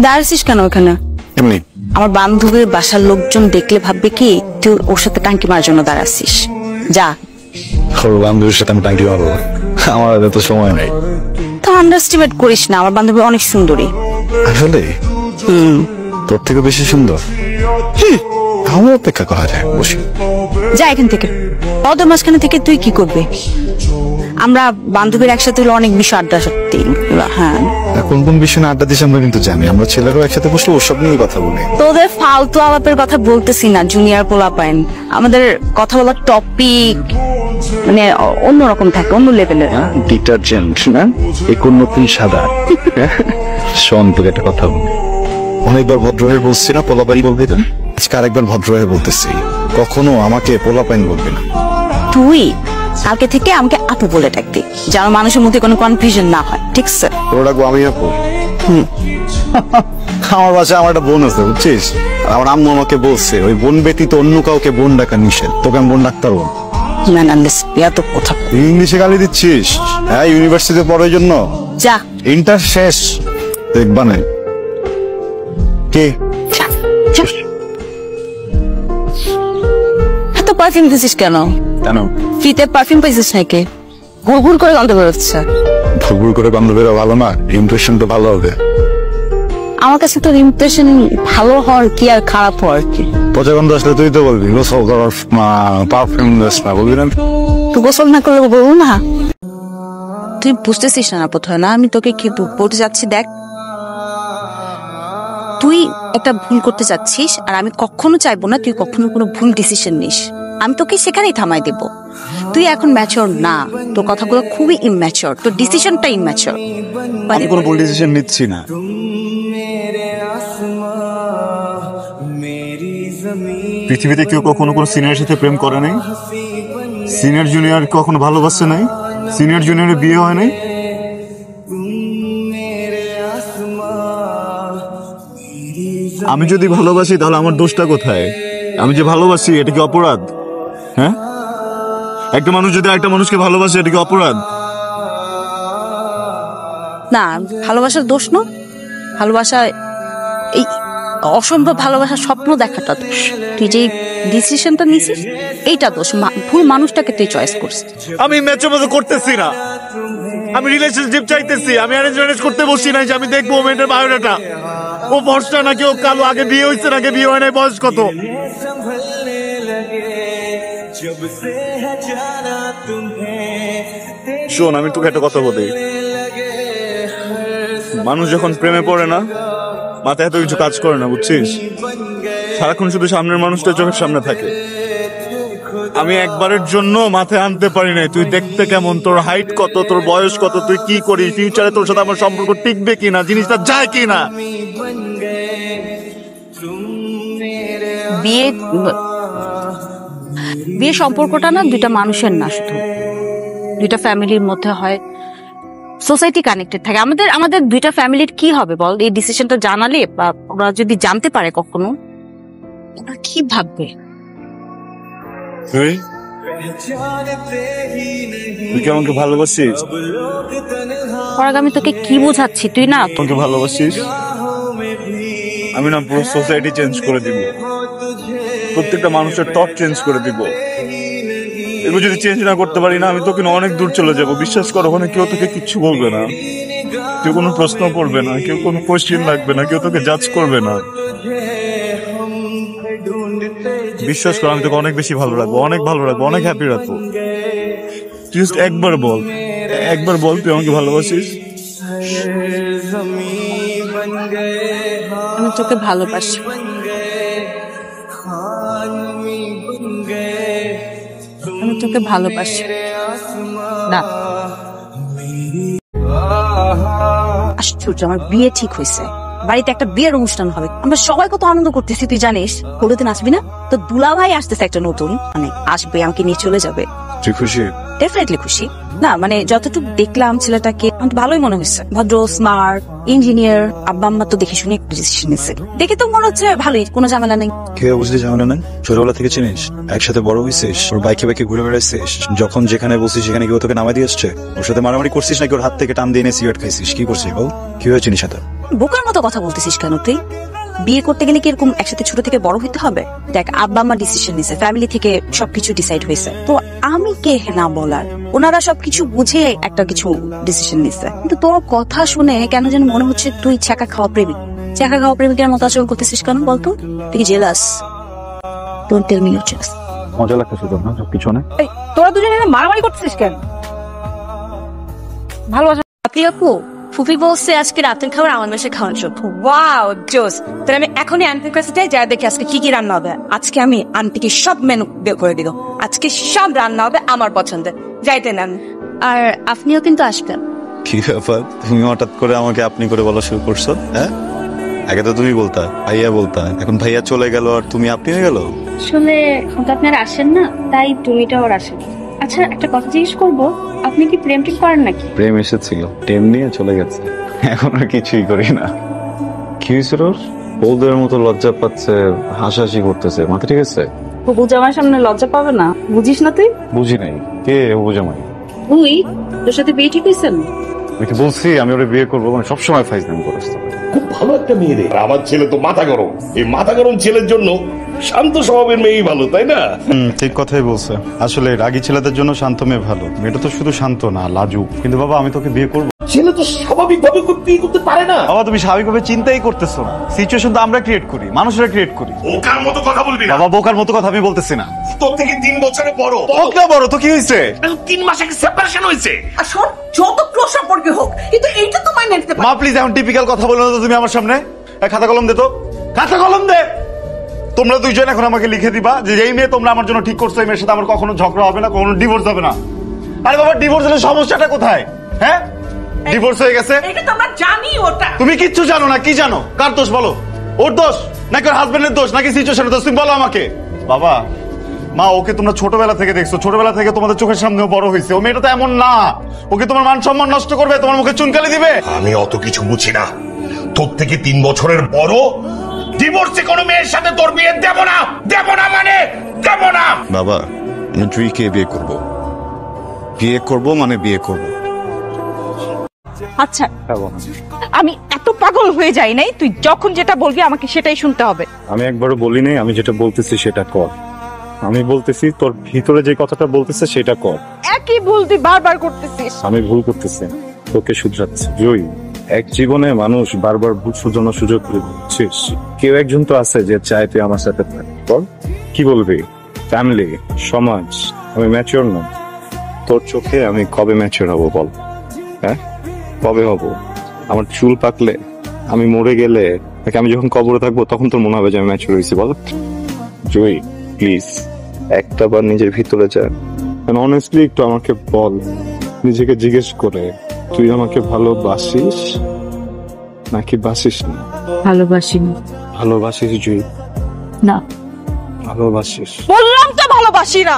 দাঁড়াছিস কেন ওখানে? এমনি। আমার বান্ধবীর বাসার লোকজন দেখলে ভাববে কি তুই ওর সাথে টাঙ্কি মারার জন্য দাঁড়াচ্ছিস। যা। ওর বান্ধবীর সাথে আমি টাঙ্কি মারবো? আমার এত সময় নেই। তো আন্ডারস্টিমেট করিস না, আমার বান্ধবী অনেক সুন্দরী। আসলে তোর থেকে বেশি সুন্দর? আমার অপেক্ষা করা যায়, বসি। যা এখান থেকে। ওদের মাঝখানে থেকে তুই কি করবি? আমরা বান্ধবীর একসাথে হলে অনেক বিষয় আড্ডা সত্যি। হ্যাঁ, কোন কোন বিষয় না আড্ডা দিস আমরা কিন্তু জানি। আমরা ছেলেরাও একসাথে বসলে ওসব নিয়ে কথা বলি। তোদের ফালতু আলাপের কথা বলতেছি না, জুনিয়র পোলাপাইন। আমাদের কথা বলার টপিক মানে অন্যরকম থাকে, অন্য লেভেলের। ডিটারজেন্ট না, এখন নতুন সাদা। শোন, তোকে একটা কথা বলি। অনেকবার ভদ্র হয়ে বলছি না পোলাপাইন বলবি না? আজকে আরেকবার ভদ্র হয়ে বলতেছি, কখনো আমাকে পোলাপাইন বলবি না। তুই কালকে থেকে আমাকে আপু বলে ডাকবি, যেন মানুষের মধ্যে কোনো কনফিউশন না হয়, ঠিক আছে? তোর ডাকবো আমি আপু? আমার বাসায় আমার একটা বোন আছে, বুঝছিস? আমার আম্মু আমাকে বলছে ওই বোন ব্যতীত অন্য কাউকে বোন ডাকা নিষেধ। তোকে আমি বোন ডাকতে পারবো? ইংলিশে গালি দিচ্ছিস? হ্যাঁ, ইউনিভার্সিটিতে পড়ার জন্য। যা, ইন্টার শেষ, দেখবা না কে এত পারফিউম দিছিস কেন? কেন? ফ্রিতে পারফিউম পাইছিস নাকি? ঘুরঘুর করে গন্ধ বেরোচ্ছে। ঘুরঘুর করে গন্ধ বেরো ভালো না, ইমপ্রেশন তো ভালো হবে। আমার কাছে তোর ইমপ্রেশন ভালো হওয়ার কি আর খারাপ হওয়ার কি? পচা গন্ধ আসলে তুই তো বলবি গোসল করার পারফিউম দিস না, বলবি না? তুই গোসল না করলে বলবো না? তুই বুঝতেছিস না প্রথমে না আমি তোকে কি বলতে যাচ্ছি। দেখ, তুই একটা ভুল করতে যাচ্ছিস আর আমি কখনো চাইবো না তুই কখনো কোনো ভুল ডিসিশন নিস। আমি তোকে সেখানেই থামাই দেব। তুই এখন ম্যাচিওর না, তোর কথাগুলো খুবই ইম্যাচিওর, তোর ডিসিশনটা ইম্যাচিওর। আমি কোনো ভুল ডিসিশন নিচ্ছি না। পৃথিবীতে কেউ কখনো কোনো সিনিয়রের সাথে প্রেম করে নাই? সিনিয়র জুনিয়র কখনো ভালোবাসে নাই? সিনিয়র জুনিয়রের বিয়ে হয় নাই? আমি যদি ভালোবাসি তাহলে আমার দোষটা কোথায়? আমি যে ভালোবাসি এটা কি অপরাধ? হ্যাঁ, একটা মানুষ যদি একটা মানুষকে ভালোবাসে এটা কি অপরাধ? না, ভালোবাসার দোষ না। ভালোবাসা এই অসম্ভব ভালোবাসার স্বপ্ন দেখাটা দোষ। তুই যে ডিসিশনটা নিছিস এইটা দোষ। ভুল মানুষটাকে তুই চয়েস করছিস। আমি ম্যাচের মতো করতেছি না, আমি রিলেশনশিপ চাইতেছি। আমি অ্যারেঞ্জ ম্যারেজ করতে বসি নাই যে আমি দেখবো মেয়েটার বায়োডাটা, ও ফর্সা নাকি ও কালো, আগে বিয়ে হয়েছে নাকি বিয়ে হয় নাই, বয়স কত। শোন, আমি তোকে একটা কথা বলি, মানুষ যখন প্রেমে পড়ে না মাথায় এত কিছু কাজ করে না, বুঝছিস? সারাক্ষণ শুধু সামনের মানুষটা চোখের সামনে থাকে। আমি একবারের জন্য মাথায় আনতে পারি নাই তুই দেখতে কেমন, তোর হাইট কত, তোর বয়স কত, তুই কি করিস, ফিউচারে তোর সাথে আমার সম্পর্ক টিকবে কিনা, জিনিসটা যায় কিনা। বিয়ে সম্পর্কটা না দুইটা মানুষের না, শুধু দুইটা ফ্যামিলির মধ্যে হয়। সোসাইটি কানেক্টেড থাকে। আমাদের দুইটা ফ্যামিলির কি হবে বল এই ডিসিশনটা জানালে, বা ওরা যদি জানতে পারে কখনো, ওরা কি ভাববে? তুই কি আমাকে ভালোবাসিস? আমি তোকে কি বোঝাচ্ছি, তুই না আমাকে ভালোবাসিস? আমি না পুরো সোসাইটি চেঞ্জ করে দিব, প্রত্যেকটা মানুষের থট চেঞ্জ করে দিব। এগুলো যদি চেঞ্জ না করতে পারি না, আমি তোকে অনেক দূর চলে যাব। বিশ্বাস করো, ওখানে কেউ তোকে কিচ্ছু বলবে না, কেউ কোনো প্রশ্ন করবে না, কেউ কোনো কোয়েশ্চেন রাখবে না, কেউ তোকে জাজ করবে না। বিশ্বাস করো, আমি তোকে অনেক বেশি ভালো রাখবো, অনেক ভালো রাখবো, অনেক হ্যাপি রাখবো। জাস্ট একবার বল, একবার বল তুই আমাকে ভালোবাসিস? আমি তোকে ভালোবাসি। আমি তোকে ভালোবাসি না। আশ্চর্য, আমার বিয়ে ঠিক হয়েছে, বাড়িতে একটা বিয়ের অনুষ্ঠান হবে, আমরা সবাই কত আনন্দ করতেছি তুই জানিস। হলুদিন আসবি না? তো দুলা ভাই আসতেছে একটা নতুন, মানে আসবে, আমাকে নিয়ে চলে যাবে। তুই খুশি? ডেফিনেটলি খুশি। না মানে যতটুকু দেখলাম ছেলেটাকে আমার তো ভালোই মনে হচ্ছে, ভদ্র, স্মার্ট, ইঞ্জিনিয়ার। আব্বা আম্মা তো দেখে শুনে ডিসিশন নিচ্ছে, দেখে তো মনে হচ্ছে ভালোই, কোনো ঝামেলা নেই। কে বুঝতে ঝামেলা নেই? ছোটবেলা থেকে চিনিস, একসাথে বড় হয়েছিস, ওর বাইকে বাইকে ঘুরে বেড়াইছিস, যখন যেখানে বসিস সেখানে কেউ তোকে নামাই দিয়ে আসছে? ওর সাথে মারামারি করছিস নাকি ওর হাত থেকে টান দিয়ে এনে সিগারেট খাইছিস? কি করছিস বল? কি হয়েছে চিনিস সাথে? বোকার মতো কথা বলতেছিস কেন তুই? বিয়ে করতে গেলে কি এরকম একসাথে ছোট থেকে বড় হইতে হবে? দেখ, আব্বা আম্মা ডিসিশন নিছে, ফ্যামিলি থেকে সবকিছু ডিসাইড হয়েছে, তো আমি কে না বলার? ওনারা সবকিছু বুঝে একটা কিছু ডিসিশন নিছে, কিন্তু তোর কথা শুনে কেন যেন মনে হচ্ছে তুই ছ্যাঁকা খাওয়া প্রেমিক। ছ্যাঁকা খাওয়া প্রেমিকের মতো আচরণ করতেছিস কেন বলতো? তুই কি jealous? Don't tell me your jealous. মজা লাগতেছে তোর না সবকিছু না? তোরা দুজনে মারামারি করতেছিস কেন? ভালোবাসা আপনি আপু, ফুফি বলছে আজকে রাতের খাবার আমার বাসায় খাওয়ার জন্য। ওয়াও জোস। তাহলে আমি এখনই আন্টির কাছে যাই, যা দেখি আজকে কি কি রান্না হবে। আজকে আমি আন্টিকে সব মেনু বের করে দিব, আজকে সব রান্না হবে আমার পছন্দের। যাইতে নেন। আর আপনিও কিন্তু আসবেন। কি ব্যাপার, তুমি হঠাৎ করে আমাকে আপনি করে বলা শুরু করছো? হ্যাঁ, আগে তো তুমি বলতা, ভাইয়া বলতা, এখন ভাইয়া চলে গেল আর তুমি আপনি হয়ে গেল। আসলে এখন তো আপনারা আসেন না, তাই তুমিটাও আর আসেন। আচ্ছা একটা কথা জিজ্ঞেস করবো, আপনি কি প্রেম টিম করেন নাকি? প্রেম এসেছিল, টেম নিয়ে চলে গেছে, এখন আর কিছুই করি না। কি হয়েছিল ওর? বৌদের মতো লজ্জা পাচ্ছে, হাসাহাসি করতেছে, মাথা ঠিক আছে? বুবু জামার সামনে লজ্জা পাবে না, বুঝিস না তুই? বুঝি নাই, কে ও জামাই? তুই তোর সাথে বিয়ে ঠিক হয়েছেন? আমি কি বলছি আমি ওরে বিয়ে করবো? মানে সবসময় ফাইজলামি করছ। খুব ভালো একটা মেয়ে রে। আর আমার ছেলে তো মাথা গরম, এই মাথা গরম ছেলের জন্য শান্ত স্বভাবের মেয়েই ভালো, তাই না? ঠিক কথাই বলছে। আসলে রাগী ছেলেদের জন্য শান্ত মেয়ে ভালো। মেয়েটা তো শুধু শান্ত না, লাজুক। কিন্তু বাবা আমি তোকে বিয়ে করবো। ছেলে তো স্বাভাবিক ভাবে বিয়ে করতে পারে না। বাবা তুমি স্বাভাবিকভাবে চিন্তাই করতেছো না। সিচুয়েশন তো আমরা ক্রিয়েট করি, মানুষরা ক্রিয়েট করি। ওকার মতো কথা বলবি না। বাবা বোকার মতো কথা আমি বলতেছি না। তোর থেকে 3 বছরে বড়। হোক না বড় তো কি হয়েছে? 3 মাস আগে সেপারেশন হয়েছে। আর শোন, যত ক্লোজ সম্পর্কে হোক, কিন্তু এইটা তো মাইনে নিতে মা প্লিজ এখন টিপিক্যাল কথা বলো না তো তুমি আমার সামনে। খাতা কলম দে তো, খাতা কলম দে। তোমরা দুইজন এখন আমাকে লিখে দিবা যে এই মেয়ে তোমরা আমার জন্য ঠিক করছো, এই মেয়ের সাথে আমার কখনো ঝগড়া হবে না, কখনো ডিভোর্স হবে না। আরে বাবা ডিভোর্স হলে সমস্যাটা কোথায়? হ্যাঁ, ডিভোর্স হয়ে গেছে, এটা তো আমরা জানি। ওটা তুমি কিচ্ছু জানো না। কি জানো? কার দোষ বলো? ওর দোষ নাকি ওর হাজবেন্ডের দোষ নাকি সিচুয়েশনের দোষ? তুমি বলো আমাকে। বাবা মা ওকে তোমরা ছোটবেলা থেকে দেখছো, ছোটবেলা থেকে তোমাদের চোখের সামনেও বড় হয়েছে। ও মেয়েটা তো এমন না। ওকে তোমার মান সম্মান নষ্ট করবে, তোমার মুখে চুনকালি দিবে। আমি অত কিছু বুঝি না। তোর থেকে 3 বছরের বড়, ডিভোর্সে কোনো মেয়ের সাথে তোর বিয়ে দেব না। দেব না মানে দেব না। বাবা আমি জুইকে বিয়ে করব, বিয়ে করব মানে বিয়ে করব। আচ্ছা, আমি এত পাগল হয়ে যাই নাই। তুই যখন যেটা বলবি আমাকে সেটাই শুনতে হবে। আমি একবারও বলি নাই, আমি যেটা বলতেছি সেটা কর। আমি বলতেছি তোর ভিতরে যে কথাটা বলতেছে সেটা কর। একই ভুল তুই বারবার করতেছিস। আমি ভুল করতেছি, তোকে শুধরাচ্ছি। জয়, এক জীবনে মানুষ বারবার ভুল শুধরানোর সুযোগ করে দিচ্ছিস। কেউ একজন তো আছে যে চায় তুই আমার সাথে থাক। বল কি বলবি? ফ্যামিলি, সমাজ। আমি ম্যাচিওর না। তোর চোখে আমি কবে ম্যাচিওর হব বল? হ্যাঁ কবে হব? আমার চুল পাকলে, আমি মরে গেলে, নাকি আমি যখন কবরে থাকবো তখন তোর মনে হবে যে আমি ম্যাচিওর হয়েছি? বল জয় প্লিজ একটা বার নিজের ভিতরে যা, অনেস্টলি একটু আমাকে বল, নিজেকে জিজ্ঞেস করে তুই আমাকে ভালোবাসিস নাকি বাসিস না? ভালোবাসি ভালোবাসিস জুই? না। ভালোবাসিস? বললাম তো ভালোবাসি না।